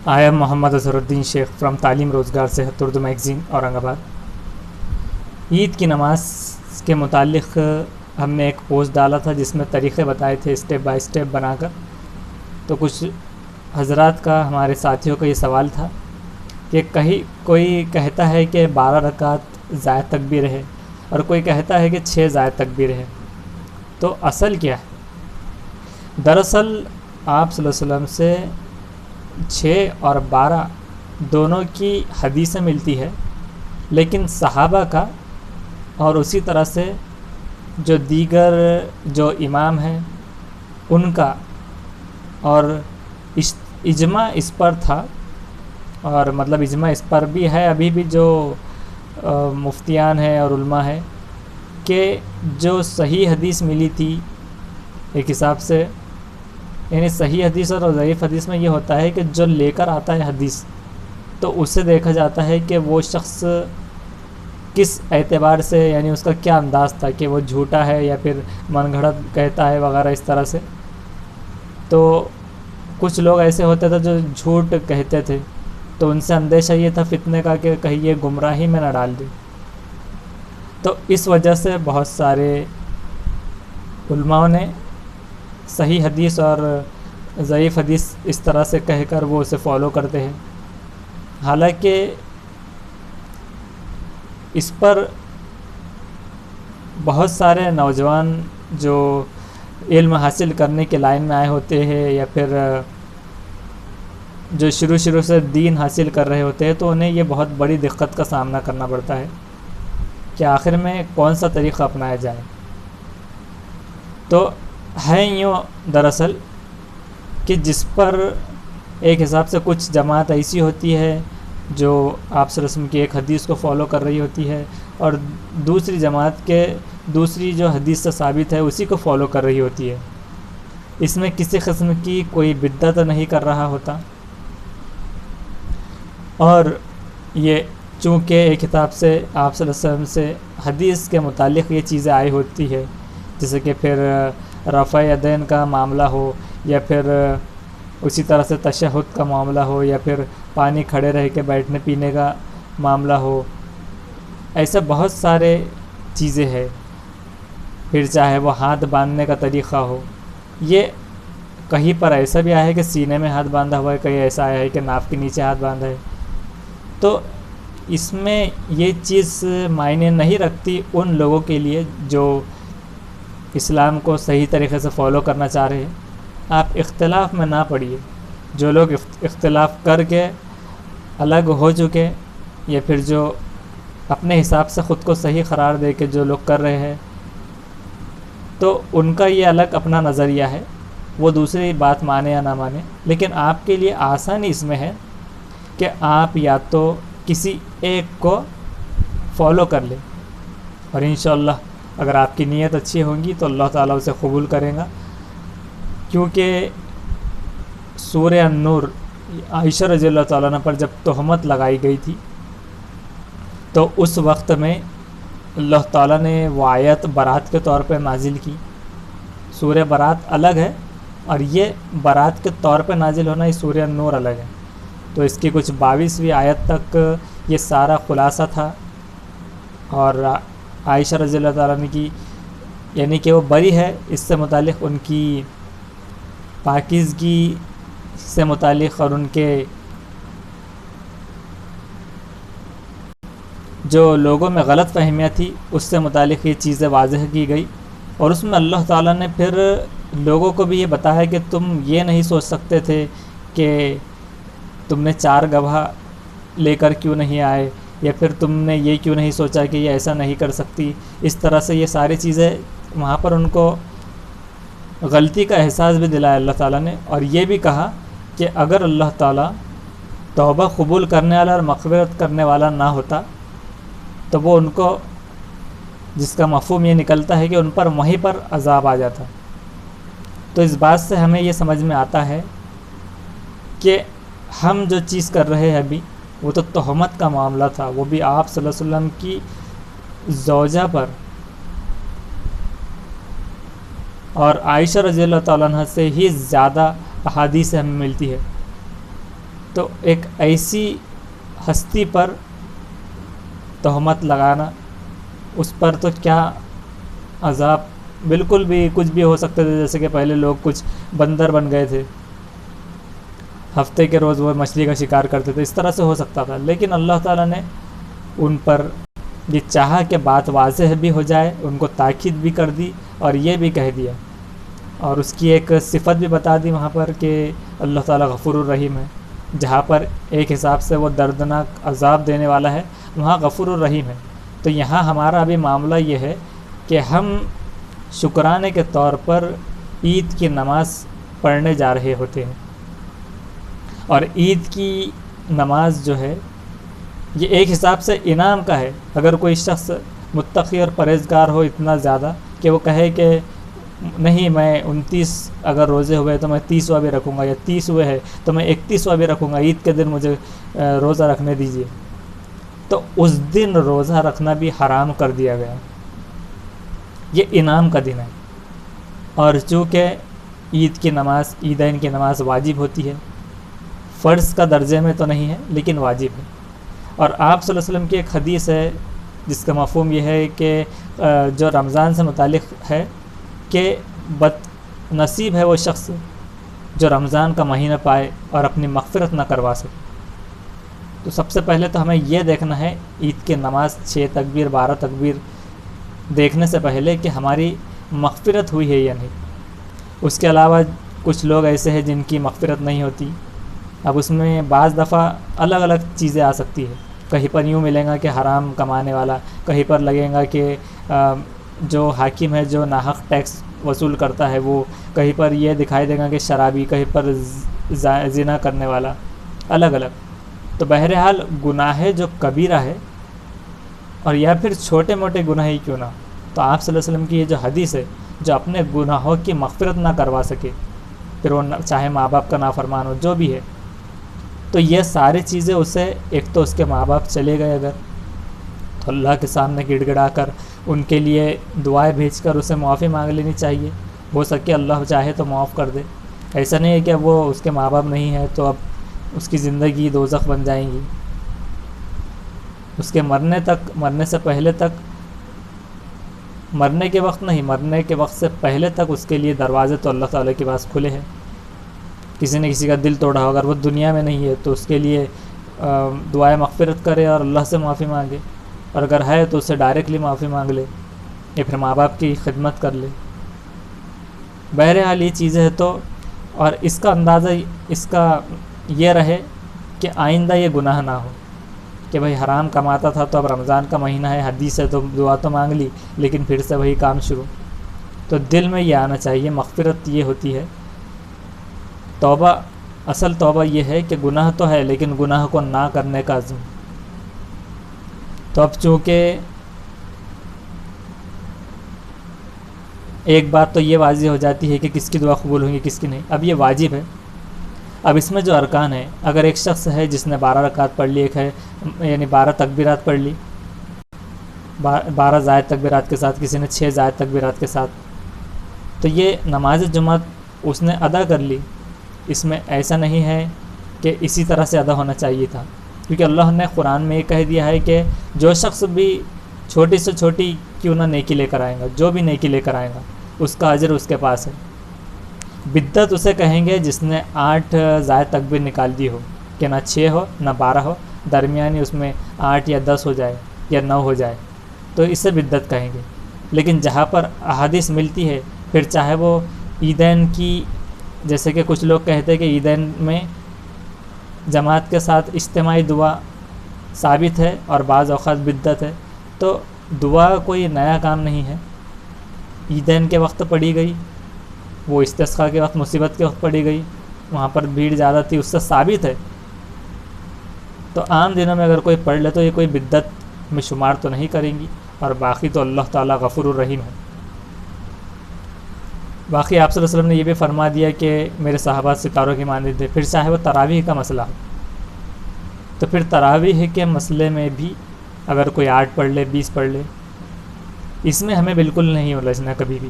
I am Mohammad Azharuddin Sheikh from تعلیم روزگار صحت اردو میگزین اورنگ آباد۔ عید کی نماز کے متعلق ہم نے ایک پوسٹ ڈالا تھا جس میں طریقے بتائے تھے اسٹیپ بائی اسٹیپ بنا کر۔ تو کچھ حضرات کا ہمارے ساتھیوں کا یہ سوال تھا کہ کہیں کوئی کہتا ہے کہ 12 رکعت زائد تکبیر ہے اور کوئی کہتا ہے کہ 6 زائد تکبیر ہے، تو اصل کیا ہے؟ دراصل آپ صلی اللہ علیہ وسلم سے 6 اور 12 دونوں کی حدیثیں ملتی ہے، لیکن صحابہ کا اور اسی طرح سے جو دیگر جو امام ہیں ان کا اور اجماع اس پر تھا، اور مطلب اجماع اس پر بھی ہے ابھی بھی جو مفتیان ہیں اور علماء ہیں، کہ جو صحیح حدیث ملی تھی ایک حساب سے، یعنی صحیح حدیث اور ضعیف حدیث میں یہ ہوتا ہے کہ جو لے کر آتا ہے حدیث تو اسے دیکھا جاتا ہے کہ وہ شخص کس اعتبار سے، یعنی اس کا کیا انداز تھا کہ وہ جھوٹا ہے یا پھر من گھڑت کہتا ہے وغیرہ اس طرح سے۔ تو کچھ لوگ ایسے ہوتے تھے جو جھوٹ کہتے تھے، تو ان سے اندیشہ یہ تھا فتنے کا کہ کہیں یہ گمراہی میں نہ ڈال دے۔ تو اس وجہ سے بہت سارے علماء نے صحیح حدیث اور ضعیف حدیث اس طرح سے کہہ کر وہ اسے فالو کرتے ہیں۔ حالانکہ اس پر بہت سارے نوجوان جو علم حاصل کرنے کے لائن میں آئے ہوتے ہیں یا پھر جو شروع سے دین حاصل کر رہے ہوتے ہیں، تو انہیں یہ بہت بڑی دقت کا سامنا کرنا پڑتا ہے کہ آخر میں کون سا طریقہ اپنایا جائے۔ تو ہے یوں دراصل کہ جس پر ایک حساب سے کچھ جماعت ایسی ہوتی ہے جو آپ صلی اللہ علیہ وسلم کی ایک حدیث کو فالو کر رہی ہوتی ہے، اور دوسری جماعت کے دوسری جو حدیث سے ثابت ہے اسی کو فالو کر رہی ہوتی ہے۔ اس میں کسی قسم کی کوئی بدعت نہیں کر رہا ہوتا، اور یہ چونکہ ایک کتاب سے آپ صلی اللہ علیہ وسلم سے حدیث کے متعلق یہ چیزیں آئی ہوتی ہے، جیسے کہ پھر رفع یدین کا معاملہ ہو، یا پھر اسی طرح سے تشہد کا معاملہ ہو، یا پھر پانی کھڑے رہ کے بیٹھنے پینے کا معاملہ ہو، ایسے بہت سارے چیزیں ہیں۔ پھر چاہے وہ ہاتھ باندھنے کا طریقہ ہو، یہ کہیں پر ایسا بھی آیا ہے کہ سینے میں ہاتھ باندھا ہوا ہے، کہیں ایسا آیا ہے کہ ناف کے نیچے ہاتھ باندھا ہے۔ تو اس میں یہ چیز معنی نہیں رکھتی ان لوگوں کے لیے جو اسلام کو صحیح طریقے سے فالو کرنا چاہ رہے ہیں۔ آپ اختلاف میں نہ پڑیے۔ جو لوگ اختلاف کر کے الگ ہو چکے، یا پھر جو اپنے حساب سے خود کو صحیح قرار دے کے جو لوگ کر رہے ہیں، تو ان کا یہ الگ اپنا نظریہ ہے، وہ دوسری بات مانے یا نہ مانے۔ لیکن آپ کے لیے آسانی اس میں ہے کہ آپ یا تو کسی ایک کو فالو کر لیں، اور انشاءاللہ اگر آپ کی نیت اچھی ہوگی تو اللہ تعالیٰ اسے قبول کرے گا۔ کیونکہ سورہ النور عائشہ رضی اللہ تعالیٰ عنہ پر جب تہمت لگائی گئی تھی، تو اس وقت میں اللہ تعالیٰ نے وہ آیت برات کے طور پہ نازل کی۔ سورہ برات الگ ہے، اور یہ برات کے طور پہ نازل ہونا، یہ سورہ النور الگ ہے۔ تو اس کی کچھ 22ویں آیت تک یہ سارا خلاصہ تھا، اور عائشہ رضی اللہ تعالیٰ عنہ کی، یعنی کہ وہ بری ہے اس سے متعلق، ان کی پاکیزگی سے متعلق اور ان کے جو لوگوں میں غلط فہمیاں تھی اس سے متعلق یہ چیزیں واضح کی گئی۔ اور اس میں اللہ تعالیٰ نے پھر لوگوں کو بھی یہ بتایا کہ تم یہ نہیں سوچ سکتے تھے کہ تم نے 4 گواہ لے کر کیوں نہیں آئے، یا پھر تم نے یہ کیوں نہیں سوچا کہ یہ ایسا نہیں کر سکتی۔ اس طرح سے یہ ساری چیزیں وہاں پر ان کو غلطی کا احساس بھی دلایا اللہ تعالیٰ نے، اور یہ بھی کہا کہ اگر اللہ تعالیٰ توبہ قبول کرنے والا اور مغفرت کرنے والا نہ ہوتا تو وہ ان کو، جس کا مفہوم یہ نکلتا ہے کہ ان پر وہیں پر عذاب آ جاتا۔ تو اس بات سے ہمیں یہ سمجھ میں آتا ہے کہ ہم جو چیز کر رہے ہیں ابھی، وہ تو تہمت کا معاملہ تھا، وہ بھی آپ صلی اللہ علیہ وسلم کی زوجہ پر، اور عائشہ رضی اللہ تعالیٰ عنہ سے ہی زیادہ احادیث ہمیں ملتی ہے۔ تو ایک ایسی ہستی پر تہمت لگانا، اس پر تو کیا عذاب، بالکل بھی کچھ بھی ہو سکتے تھے. جیسے کہ پہلے لوگ کچھ بندر بن گئے تھے، ہفتے کے روز وہ مچھلی کا شکار کرتے تھے، اس طرح سے ہو سکتا تھا. لیکن اللہ تعالیٰ نے ان پر یہ چاہا کہ بات واضح بھی ہو جائے، ان کو تاکید بھی کر دی اور یہ بھی کہہ دیا، اور اس کی ایک صفت بھی بتا دی وہاں پر کہ اللہ تعالیٰ غفور الرحیم ہے. جہاں پر ایک حساب سے وہ دردناک عذاب دینے والا ہے، وہاں غفور الرحیم ہے. تو یہاں ہمارا ابھی معاملہ یہ ہے کہ ہم شکرانے کے طور پر عید کی نماز پڑھنے جا رہے ہوتے ہیں. اور عید کی نماز جو ہے یہ ایک حساب سے انعام کا ہے. اگر کوئی شخص متقی اور پرہیزگار ہو اتنا زیادہ کہ وہ کہے کہ نہیں، میں 29 اگر روزے ہوئے تو میں 30واں بھی رکھوں گا، یا 30 ہوئے ہیں تو میں 31واں بھی رکھوں گا، عید کے دن مجھے روزہ رکھنے دیجیے، تو اس دن روزہ رکھنا بھی حرام کر دیا گیا. یہ انعام کا دن ہے. اور چونکہ عید کی نماز، عیدین کی نماز واجب ہوتی ہے، فرض کا درجے میں تو نہیں ہے لیکن واجب ہے. اور آپ صلی اللہ علیہ وسلم کی ایک حدیث ہے جس کا مفہوم یہ ہے کہ جو رمضان سے متعلق ہے کہ بد نصیب ہے وہ شخص جو رمضان کا مہینہ پائے اور اپنی مغفرت نہ کروا سکے. تو سب سے پہلے تو ہمیں یہ دیکھنا ہے عید کی نماز 6 تکبیر 12 تکبیر دیکھنے سے پہلے کہ ہماری مغفرت ہوئی ہے یا نہیں. اس کے علاوہ کچھ لوگ ایسے ہیں جن کی مغفرت نہیں ہوتی. اب اس میں بعض دفعہ الگ الگ چیزیں آ سکتی ہے. کہیں پر یوں ملیں گا کہ حرام کمانے والا، کہیں پر لگے گا کہ جو حاکم ہے جو ناحق ٹیکس وصول کرتا ہے وہ، کہیں پر یہ دکھائی دے گا کہ شرابی، کہیں پر زنا کرنے والا، الگ الگ. تو بہرحال گناہ جو کبیرہ ہے، اور یا پھر چھوٹے موٹے گناہ ہی کیوں نہ، تو آپ صلی اللہ علیہ وسلم کی یہ جو حدیث ہے، جو اپنے گناہوں کی مغفرت نہ کروا سکے، پھر وہ چاہے ماں باپ کا نافرمان ہو، جو بھی ہے، تو یہ ساری چیزیں اسے، ایک تو اس کے ماں باپ چلے گئے اگر، تو اللہ کے سامنے گڑ گڑا کر ان کے لیے دعائیں بھیج کر اسے معافی مانگ لینی چاہیے. ہو سکے اللہ چاہے تو معاف کر دے. ایسا نہیں ہے کہ وہ اس کے ماں باپ نہیں ہیں تو اب اس کی زندگی دوزخ بن جائیں گی. اس کے مرنے تک، مرنے سے پہلے تک، مرنے کے وقت نہیں، مرنے کے وقت سے پہلے تک اس کے لیے دروازے تو اللہ تعالیٰ کے پاس کھلے ہیں. کسی نے کسی کا دل توڑا ہو، اگر وہ دنیا میں نہیں ہے تو اس کے لیے دعائیں مغفرت کرے اور اللہ سے معافی مانگے، اور اگر ہے تو اس سے ڈائریکٹلی معافی مانگ لے، یا پھر ماں باپ کی خدمت کر لے. بہرحال یہ چیزیں ہے تو، اور اس کا اندازہ اس کا یہ رہے کہ آئندہ یہ گناہ نہ ہو کہ بھئی حرام کماتا تھا تو اب رمضان کا مہینہ ہے، حدیث ہے تو دعا تو مانگ لی لیکن پھر سے وہی کام شروع. تو دل میں یہ آنا چاہیے. مغفرت یہ ہوتی ہے، توبہ، اصل توبہ یہ ہے کہ گناہ تو ہے لیکن گناہ کو نہ کرنے کا عزم. تو اب چونکہ ایک بات تو یہ واضح ہو جاتی ہے کہ کس کی دعا قبول ہوگی کس کی نہیں. اب یہ واجب ہے. اب اس میں جو ارکان ہیں، اگر ایک شخص ہے جس نے 12 رکعت پڑھ لی، ایک ہے یعنی 12 تکبیرات پڑھ لی، 12 زائد تکبیرات کے ساتھ، کسی نے 6 زائد تکبیرات کے ساتھ، تو یہ نماز جمعہ اس نے ادا کر لی. اس میں ایسا نہیں ہے کہ اسی طرح سے ادا ہونا چاہیے تھا، کیونکہ اللہ نے قرآن میں یہ کہہ دیا ہے کہ جو شخص بھی چھوٹی سے چھوٹی کیوں نہ نیکی لے کر آئے گا، جو بھی نیکی لے کر آئے گا اس کا اجر اس کے پاس ہے. بدعت اسے کہیں گے جس نے 8 زائد تکبیر نکال دی ہو، کہ نہ 6 ہو نہ 12 ہو، درمیانی اس میں 8 یا 10 ہو جائے یا 9 ہو جائے، تو اسے بدعت کہیں گے. لیکن جہاں پر احادیث ملتی ہے، پھر چاہے وہ عیدین کی، جیسے کہ کچھ لوگ کہتے ہیں کہ عیدین میں جماعت کے ساتھ اجتماعی دعا ثابت ہے اور بعض اوقات بدعت ہے، تو دعا کوئی نیا کام نہیں ہے. عیدین کے وقت پڑھی گئی، وہ استسقاء کے وقت، مصیبت کے وقت پڑھی گئی، وہاں پر بھیڑ زیادہ تھی، اس سے ثابت ہے. تو عام دنوں میں اگر کوئی پڑھ لے تو یہ کوئی بدعت میں شمار تو نہیں کریں گی. اور باقی تو اللہ تعالیٰ غفور الرحیم ہے. باقی آپ صلی اللہ علیہ وسلم نے یہ بھی فرما دیا کہ میرے صحابہ ستاروں کی مانند تھے. پھر چاہے وہ تراویح کا مسئلہ ہو، تو پھر تراویح کے مسئلے میں بھی اگر کوئی 8 پڑھ لے، 20 پڑھ لے، اس میں ہمیں بالکل نہیں الجھنا کبھی بھی.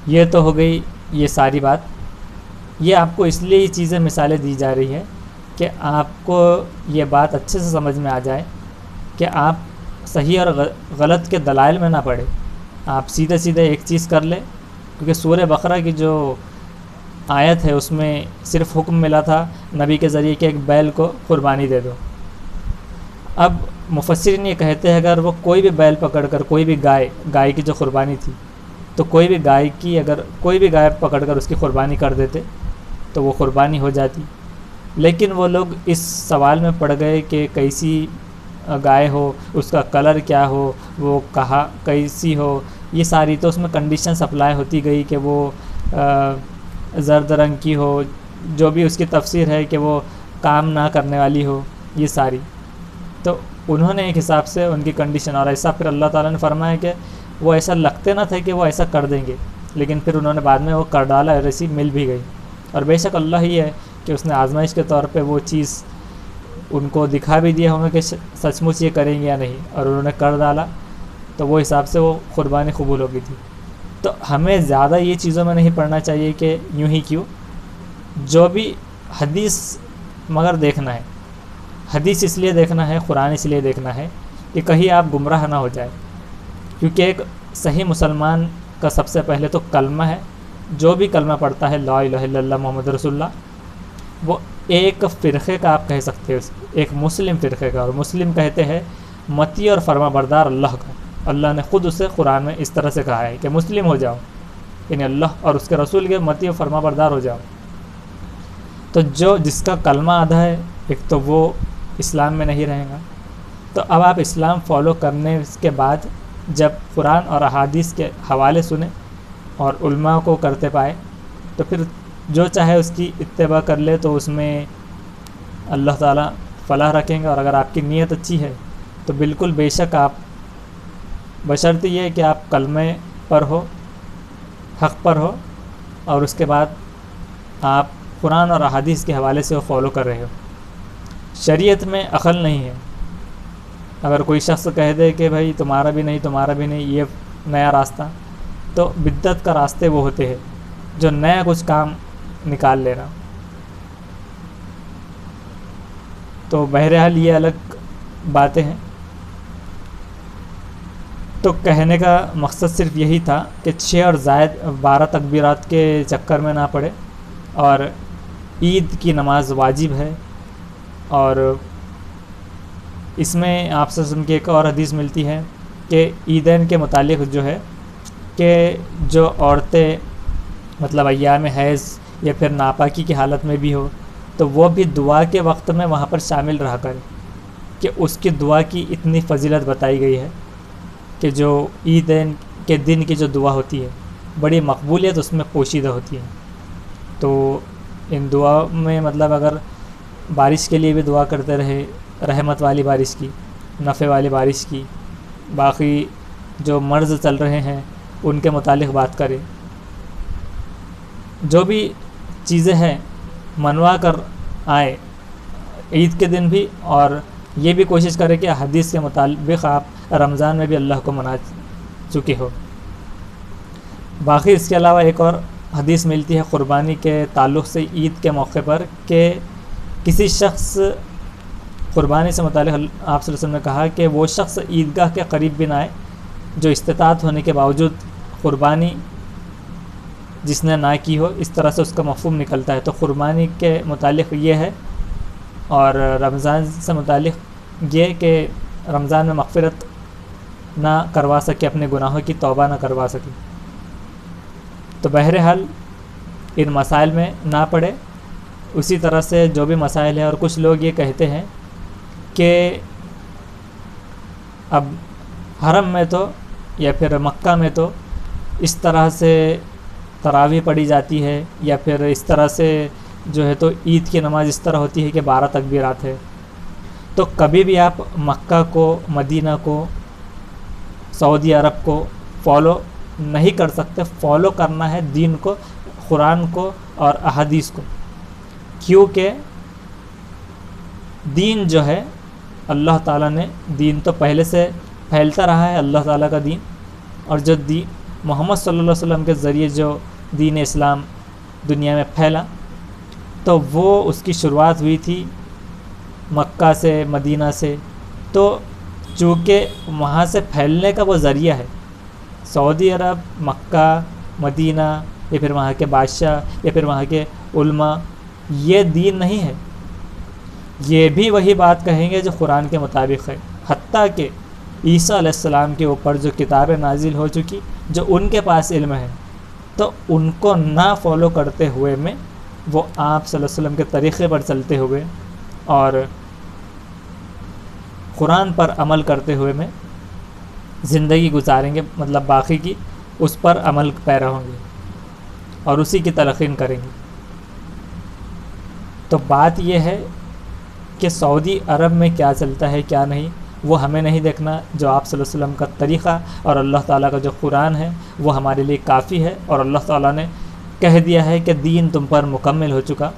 یہ تو ہو گئی یہ ساری بات. یہ آپ کو اس لیے یہ چیزیں مثالیں دی جا رہی ہیں کہ آپ کو یہ بات اچھے سے سمجھ میں آ جائے کہ آپ صحیح اور غلط کے دلائل میں نہ پڑے، آپ سیدھے سیدھے ایک چیز کر لیں. کیونکہ سورہ بقرہ کی جو آیت ہے اس میں صرف حکم ملا تھا نبی کے ذریعے کہ ایک بیل کو قربانی دے دو. اب مفسرین یہ کہتے ہیں اگر وہ کوئی بھی بیل پکڑ کر، کوئی بھی گائے کی جو قربانی تھی، تو کوئی بھی گائے کی اگر کوئی بھی گائے پکڑ کر اس کی قربانی کر دیتے تو وہ قربانی ہو جاتی. لیکن وہ لوگ اس سوال میں پڑ گئے کہ کیسی گائے ہو، اس کا کلر کیا ہو، وہ کہاں کیسی ہو، یہ ساری تو اس میں کنڈیشنز اپلائی ہوتی گئی کہ وہ زرد رنگ کی ہو، جو بھی اس کی تفسیر ہے کہ وہ کام نہ کرنے والی ہو، یہ ساری. تو انہوں نے ایک حساب سے ان کی کنڈیشن، اور ایسا پھر اللہ تعالیٰ نے فرمایا کہ وہ ایسا لگتے نہ تھے کہ وہ ایسا کر دیں گے، لیکن پھر انہوں نے بعد میں وہ کر ڈالا اور ایسی مل بھی گئی. اور بے شک اللہ ہی ہے کہ اس نے آزمائش کے طور پہ وہ چیز ان کو دکھا بھی دیا ہمیں کہ سچ مچ یہ کریں گے یا نہیں، اور انہوں نے کر ڈالا تو وہ حساب سے وہ قربانی قبول ہو گئی تھی. تو ہمیں زیادہ یہ چیزوں میں نہیں پڑھنا چاہیے کہ یوں ہی کیوں، جو بھی حدیث مگر دیکھنا ہے، حدیث اس لیے دیکھنا ہے، قرآن اس لیے دیکھنا ہے کہ کہیں آپ گمراہ نہ ہو جائے. کیونکہ ایک صحیح مسلمان کا سب سے پہلے تو کلمہ ہے، جو بھی کلمہ پڑھتا ہے لا الہ الا اللہ محمد رسول اللہ، وہ ایک فرقے کا آپ کہہ سکتے ہیں، ایک مسلم فرقے کا. اور مسلم کہتے ہیں مطیع اور فرما بردار اللہ کا. اللہ نے خود اسے قرآن میں اس طرح سے کہا ہے کہ مسلم ہو جاؤ، یعنی اللہ اور اس کے رسول کے مطیع اور فرما بردار ہو جاؤ. تو جس کا کلمہ آدھا ہے، ایک تو وہ اسلام میں نہیں رہے گا. تو اب آپ اسلام فالو کرنے کے بعد جب قرآن اور احادیث کے حوالے سنیں اور علماء کو کرتے پائے تو پھر جو چاہے اس کی اتباع کر لے، تو اس میں اللہ تعالیٰ فلاح رکھیں گے. اور اگر آپ کی نیت اچھی ہے تو بالکل بے شک آپ، بشرط یہ ہے کہ آپ کلمے پر ہو، حق پر ہو، اور اس کے بعد آپ قرآن اور احادیث کے حوالے سے وہ فالو کر رہے ہو. شریعت میں عقل نہیں ہے. اگر کوئی شخص کہہ دے کہ بھائی تمہارا بھی نہیں یہ نیا راستہ، تو بدعت کا راستے وہ ہوتے ہیں جو نیا کچھ کام نکال لے رہا. تو بہرحال یہ الگ باتیں ہیں. تو کہنے کا مقصد صرف یہی تھا کہ 6 اور زائد 12 تکبیرات کے چکر میں نہ پڑے، اور عید کی نماز واجب ہے. اور اس میں آپ سے کی ایک اور حدیث ملتی ہے کہ عیدین کے متعلق جو ہے کہ جو عورتیں مطلب ایام حیض یا پھر ناپاکی کی حالت میں بھی ہو تو وہ بھی دعا کے وقت میں وہاں پر شامل رہا کرے، کہ اس کی دعا کی اتنی فضیلت بتائی گئی ہے کہ جو عیدین کے دن کی جو دعا ہوتی ہے بڑی مقبولیت اس میں پوشیدہ ہوتی ہے. تو ان دعا میں مطلب اگر بارش کے لیے بھی دعا کرتے رہے، رحمت والی بارش کی، نفع والی بارش کی، باقی جو مرض چل رہے ہیں ان کے متعلق بات کرے، جو بھی چیزیں ہیں منوا کر آئے عید کے دن بھی. اور یہ بھی کوشش کرے کہ حدیث کے مطابق آپ رمضان میں بھی اللہ کو منا چکے ہو. باقی اس کے علاوہ ایک اور حدیث ملتی ہے قربانی کے تعلق سے عید کے موقع پر کہ کسی شخص قربانی سے متعلق آپ صلی اللہ علیہ وسلم نے کہا کہ وہ شخص عیدگاہ کے قریب بھی نہ آئے جو استطاعت ہونے کے باوجود قربانی جس نے نہ کی ہو. اس طرح سے اس کا مفہوم نکلتا ہے. تو قربانی کے متعلق یہ ہے، اور رمضان سے متعلق یہ کہ رمضان میں مغفرت نہ کروا سکے، اپنے گناہوں کی توبہ نہ کروا سکے. تو بہرحال ان مسائل میں نہ پڑے. اسی طرح سے جو بھی مسائل ہیں، اور کچھ لوگ یہ کہتے ہیں کہ اب حرم میں تو یا پھر مکہ میں تو اس طرح سے تراویح پڑھی جاتی ہے، یا پھر اس طرح سے جو ہے تو عید کی نماز اس طرح ہوتی ہے کہ 12 تکبیرات ہے. تو کبھی بھی آپ مکہ کو، مدینہ کو، سعودی عرب کو فالو نہیں کر سکتے. فالو کرنا ہے دین کو، قرآن کو اور احادیث کو، کیونکہ دین جو ہے اللہ تعالیٰ نے، دین تو پہلے سے پھیلتا رہا ہے اللہ تعالیٰ کا دین. اور جو دین محمد صلی اللہ علیہ وسلم کے ذریعے جو دین اسلام دنیا میں پھیلا تو وہ اس کی شروعات ہوئی تھی مکہ سے، مدینہ سے، تو چونکہ وہاں سے پھیلنے کا وہ ذریعہ ہے، سعودی عرب، مکہ، مدینہ، یا پھر وہاں کے بادشاہ، یا پھر وہاں کے علماء، یہ دین نہیں ہے. یہ بھی وہی بات کہیں گے جو قرآن کے مطابق ہے، حتیٰ کہ عیسیٰ علیہ السلام کے اوپر جو کتابیں نازل ہو چکی، جو ان کے پاس علم ہے، تو ان کو نہ فالو کرتے ہوئے میں وہ آپ صلی اللہ علیہ وسلم کے طریقے پر چلتے ہوئے اور قرآن پر عمل کرتے ہوئے میں زندگی گزاریں گے، مطلب باقی کی اس پر عمل پیرا ہوں گے اور اسی کی تلقین کریں گے. تو بات یہ ہے کہ سعودی عرب میں کیا چلتا ہے کیا نہیں وہ ہمیں نہیں دیکھنا. جو آپ صلی اللہ علیہ وسلم کا طریقہ اور اللہ تعالیٰ کا جو قرآن ہے وہ ہمارے لیے کافی ہے، اور اللہ تعالیٰ نے کہہ دیا ہے کہ دین تم پر مکمل ہو چکا.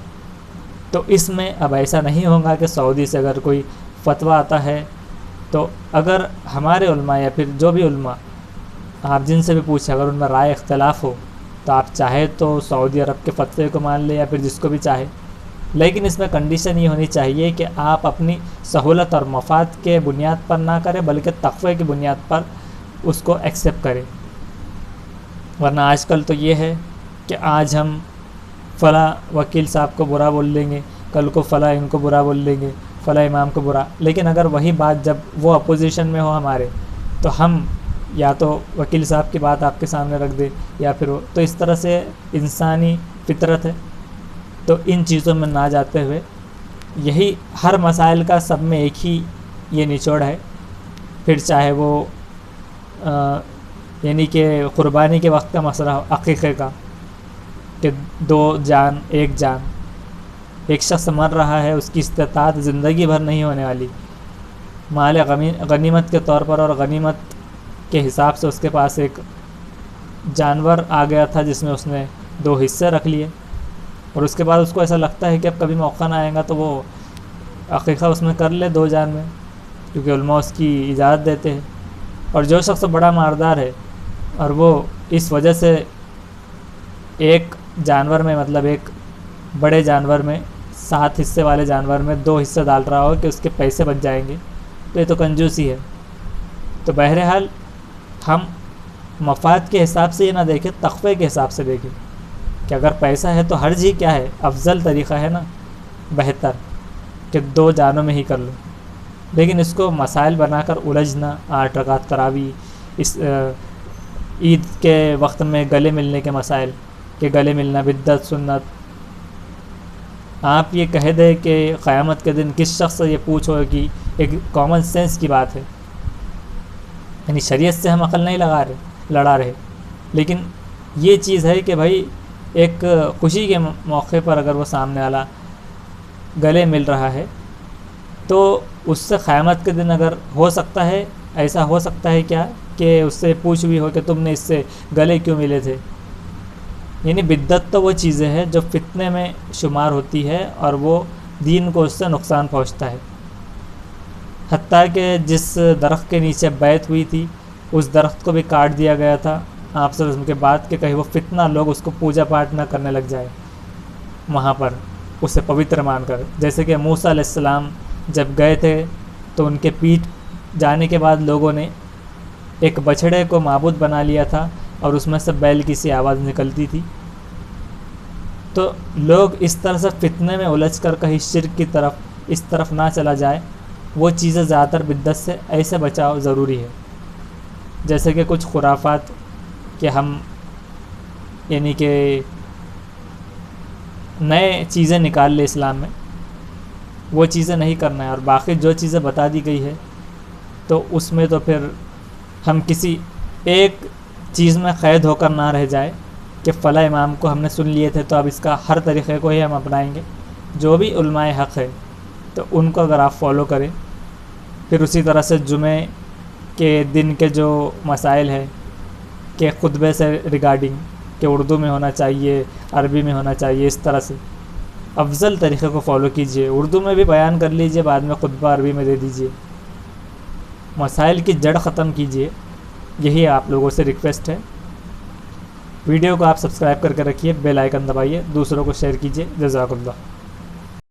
تو اس میں اب ایسا نہیں ہوگا کہ سعودی سے اگر کوئی فتویٰ آتا ہے تو اگر ہمارے علماء یا پھر جو بھی علماء آپ جن سے بھی پوچھیں، اگر ان میں رائے اختلاف ہو تو آپ چاہے تو سعودی عرب کے فتوے کو مان لیں یا پھر جس کو بھی چاہے، لیکن اس میں کنڈیشن یہ ہونی چاہیے کہ آپ اپنی سہولت اور مفاد کے بنیاد پر نہ کریں بلکہ تقوی کی بنیاد پر اس کو ایکسیپٹ کریں. ورنہ آج کل تو یہ ہے کہ آج ہم فلاں وکیل صاحب کو برا بول لیں گے، کل کو فلاں ان کو برا بول لیں گے، فلاں امام کو برا، لیکن اگر وہی بات جب وہ اپوزیشن میں ہو ہمارے تو ہم یا تو وکیل صاحب کی بات آپ کے سامنے رکھ دیں یا پھر تو اس طرح سے انسانی فطرت ہے. تو ان چیزوں میں نہ جاتے ہوئے یہی ہر مسائل کا سب میں ایک ہی یہ نچوڑ ہے، پھر چاہے وہ یعنی کہ قربانی کے وقت کا مسئلہ ہو، عقیقے کا، کہ 2 جان 1 جان، ایک شخص مر رہا ہے، اس کی استطاعت زندگی بھر نہیں ہونے والی، مال غنیمت کے طور پر اور غنیمت کے حساب سے اس کے پاس ایک جانور آ گیا تھا جس میں اس نے 2 حصے رکھ لیے، اور اس کے بعد اس کو ایسا لگتا ہے کہ اب کبھی موقع نہ آئے گا تو وہ عقیقہ اس میں کر لے 2 جان میں، کیونکہ علماء اس کی اجازت دیتے ہیں. اور جو شخص بڑا مالدار ہے اور وہ اس وجہ سے ایک جانور میں، مطلب ایک بڑے جانور میں 7 حصے والے جانور میں 2 حصے ڈال رہا ہو کہ اس کے پیسے بچ جائیں گے، تو یہ تو کنجوسی ہے. تو بہرحال ہم مفاد کے حساب سے یہ نہ دیکھیں، تقوی کے حساب سے دیکھیں کہ اگر پیسہ ہے تو حرج ہی کیا ہے، افضل طریقہ ہے نا، بہتر کہ 2 جانوں میں ہی کر لو. لیکن اس کو مسائل بنا کر الجھنا، 8 رکعت تراویح، اس عید کے وقت میں گلے ملنے کے مسائل کہ گلے ملنا بدعت سنت، آپ یہ کہہ دیں کہ قیامت کے دن کس شخص سے یہ پوچھو کہ ایک کامن سینس کی بات ہے، یعنی شریعت سے ہم عقل نہیں لڑا رہے، لیکن یہ چیز ہے کہ بھائی ایک خوشی کے موقع پر اگر وہ سامنے والا گلے مل رہا ہے تو اس سے قیامت کے دن اگر ہو سکتا ہے، ایسا ہو سکتا ہے کیا کہ اس سے پوچھ بھی ہو کہ تم نے اس سے گلے کیوں ملے تھے. یعنی بدعت تو وہ چیزیں ہیں جو فتنے میں شمار ہوتی ہے اور وہ دین کو اس سے نقصان پہنچتا ہے. حتیٰ کہ جس درخت کے نیچے بیعت ہوئی تھی اس درخت کو بھی کاٹ دیا گیا تھا آپ صلی اللہ علیہ وسلم کے بعد کہ کہیں وہ فتنہ لوگ اس کو پوجا پاٹ نہ کرنے لگ جائے وہاں پر اسے پوتر مان کر. جیسے کہ موسیٰ علیہ السلام جب گئے تھے تو ان کے پیٹ جانے کے بعد لوگوں نے ایک بچھڑے کو معبود بنا لیا تھا اور اس میں سے بیل کی سی آواز نکلتی تھی. تو لوگ اس طرح سے فتنے میں الجھ کر کہیں شرک کی طرف اس طرف نہ چلا جائے، وہ چیزیں زیادہ تر بدعت سے ایسے بچاؤ ضروری ہے. جیسے کہ کچھ خرافات کہ ہم یعنی کہ نئے چیزیں نکال لیں اسلام میں، وہ چیزیں نہیں کرنا ہے. اور باقی جو چیزیں بتا دی گئی ہے تو اس میں تو پھر ہم کسی ایک چیز میں قید ہو کر نہ رہ جائے کہ فلاں امام کو ہم نے سن لیے تھے تو اب اس کا ہر طریقے کو ہی ہم اپنائیں گے. جو بھی علماء حق ہے تو ان کو اگر آپ فالو کریں، پھر اسی طرح سے جمعے کے دن کے جو مسائل ہیں کہ خطبے سے ریگارڈنگ کہ اردو میں ہونا چاہیے، عربی میں ہونا چاہیے، اس طرح سے افضل طریقے کو فالو کیجئے. اردو میں بھی بیان کر لیجئے، بعد میں خطبہ عربی میں دے دیجئے، مسائل کی جڑ ختم کیجئے. یہی آپ لوگوں سے ریکویسٹ ہے. ویڈیو کو آپ سبسکرائب کر کے رکھیے، بیل آئیکن دبائیے، دوسروں کو شیئر کیجئے. جزاک اللہ.